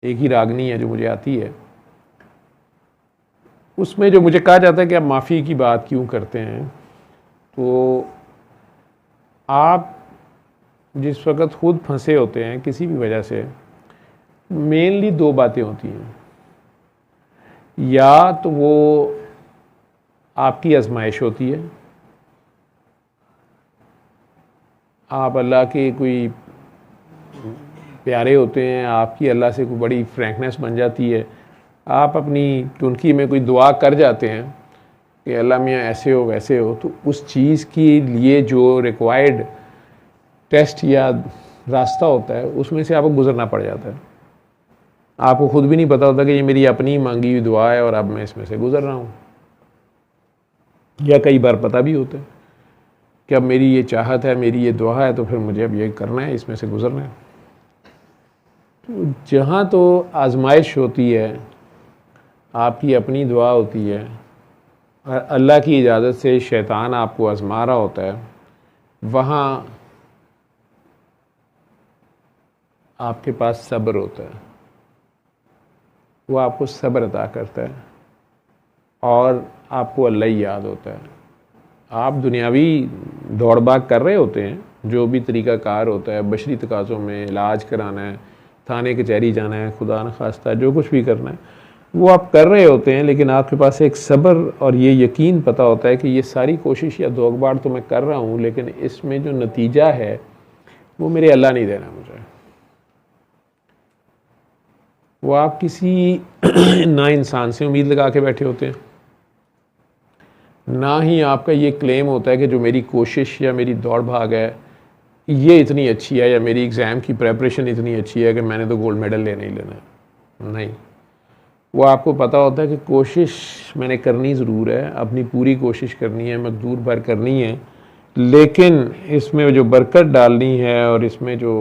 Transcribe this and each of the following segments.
एक ही रागनी है जो मुझे आती है, उसमें जो मुझे कहा जाता है कि आप माफ़ी की बात क्यों करते हैं, तो आप जिस वक़्त खुद फंसे होते हैं किसी भी वजह से, मेनली दो बातें होती हैं। या तो वो आपकी आजमाइश होती है, आप अल्लाह के कोई प्यारे होते हैं, आपकी अल्लाह से कोई बड़ी फ्रैंकनेस बन जाती है, आप अपनी टुनकी में कोई दुआ कर जाते हैं कि अल्लाह मियाँ ऐसे हो वैसे हो, तो उस चीज़ के लिए जो रिक्वायर्ड टेस्ट या रास्ता होता है उसमें से आपको गुजरना पड़ जाता है। आपको खुद भी नहीं पता होता कि ये मेरी अपनी मांगी हुई दुआ है और अब मैं इसमें से गुजर रहा हूँ, या कई बार पता भी होता है कि अब मेरी ये चाहत है, मेरी ये दुआ है, तो फिर मुझे अब ये करना है, इसमें से गुजरना है। तो जहाँ तो आजमाइश होती है, आपकी अपनी दुआ होती है और अल्लाह की इजाज़त से शैतान आपको आजमा रहा होता है, वहाँ आपके पास सब्र होता है, वो आपको सब्र अता करता है और आपको अल्लाह ही याद होता है। आप दुनियावी दौड़ भाग कर रहे होते हैं, जो भी तरीक़ाकार होता है, बशरी तकाज़ों में इलाज कराना है, थाने कचहरी जाना है, खुदा न खास्ता जो कुछ भी करना है वो आप कर रहे होते हैं, लेकिन आपके पास एक सब्र और ये यकीन पता होता है कि ये सारी कोशिश या दौड़भाग तो मैं कर रहा हूँ, लेकिन इसमें जो नतीजा है वो मेरे अल्लाह नहीं देना मुझे। वो आप किसी ना इंसान से उम्मीद लगा के बैठे होते हैं, ना ही आपका ये क्लेम होता है कि जो मेरी कोशिश या मेरी दौड़ भाग है ये इतनी अच्छी है, या मेरी एग्ज़ाम की प्रेपरेशन इतनी अच्छी है कि मैंने तो गोल्ड मेडल लेना ही लेना है। नहीं, वो आपको पता होता है कि कोशिश मैंने करनी ज़रूर है, अपनी पूरी कोशिश करनी है, मकदूर भर करनी है, लेकिन इसमें जो बरकत डालनी है और इसमें जो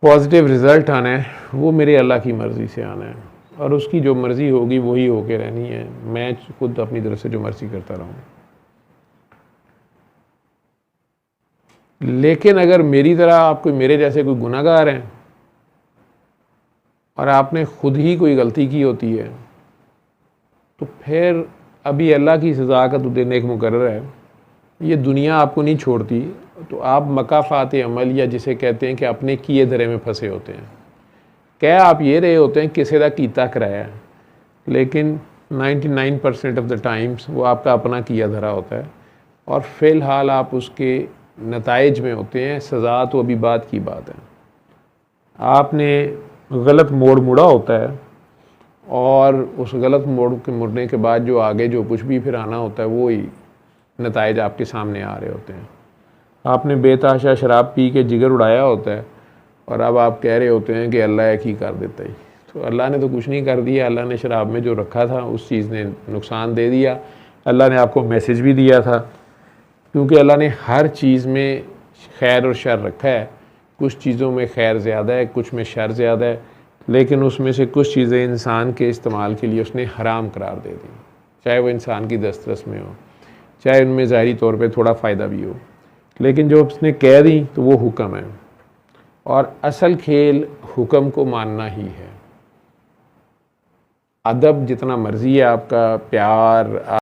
पॉजिटिव रिज़ल्ट आना है वो मेरे अल्लाह की मर्ज़ी से आना है, और उसकी जो मर्ज़ी होगी वही होके रहनी है। मैं खुद अपनी तरफ से जो मर्ज़ी करता रहूँ। लेकिन अगर मेरी तरह आप कोई मेरे जैसे कोई गुनाहगार हैं और आपने खुद ही कोई गलती की होती है, तो फिर अभी अल्लाह की सज़ा का तो दिन एक मुकर्रर है, ये दुनिया आपको नहीं छोड़ती, तो आप मकाफ़ात अमल या जिसे कहते हैं कि अपने किए धरे में फंसे होते हैं। क्या आप ये रहे होते हैं किसी का कीता कराया है, लेकिन 99% ऑफ द टाइम्स वो आपका अपना किया धरा होता है और फ़िलहाल आप उसके नताइज में होते हैं। सज़ा तो अभी बाद की बात है। आपने गलत मोड़ मुड़ा होता है और उस गलत मोड़ के मुड़ने के बाद जो आगे जो कुछ भी फिर आना होता है वो ही नताइज आपके सामने आ रहे होते हैं। आपने बेतहाशा शराब पी के जिगर उड़ाया होता है और अब आप कह रहे होते हैं कि अल्लाह एक ही कर देता ही। तो अल्लाह ने तो कुछ नहीं कर दिया, अल्लाह ने शराब में जो रखा था उस चीज़ ने नुकसान दे दिया। अल्लाह ने आपको मैसेज भी दिया था, क्योंकि अल्लाह ने हर चीज़ में खैर और शर रखा है। कुछ चीज़ों में खैर ज़्यादा है, कुछ में शर ज़्यादा है, लेकिन उसमें से कुछ चीज़ें इंसान के इस्तेमाल के लिए उसने हराम करार दे दी, चाहे वो इंसान की दस्तरस में हो, चाहे उनमें ज़ाहिरी तौर पे थोड़ा फ़ायदा भी हो, लेकिन जो उसने कह दी तो वो हुक्म है। और असल खेल हुक्म को मानना ही है। अदब जितना मर्ज़ी है आपका, प्यार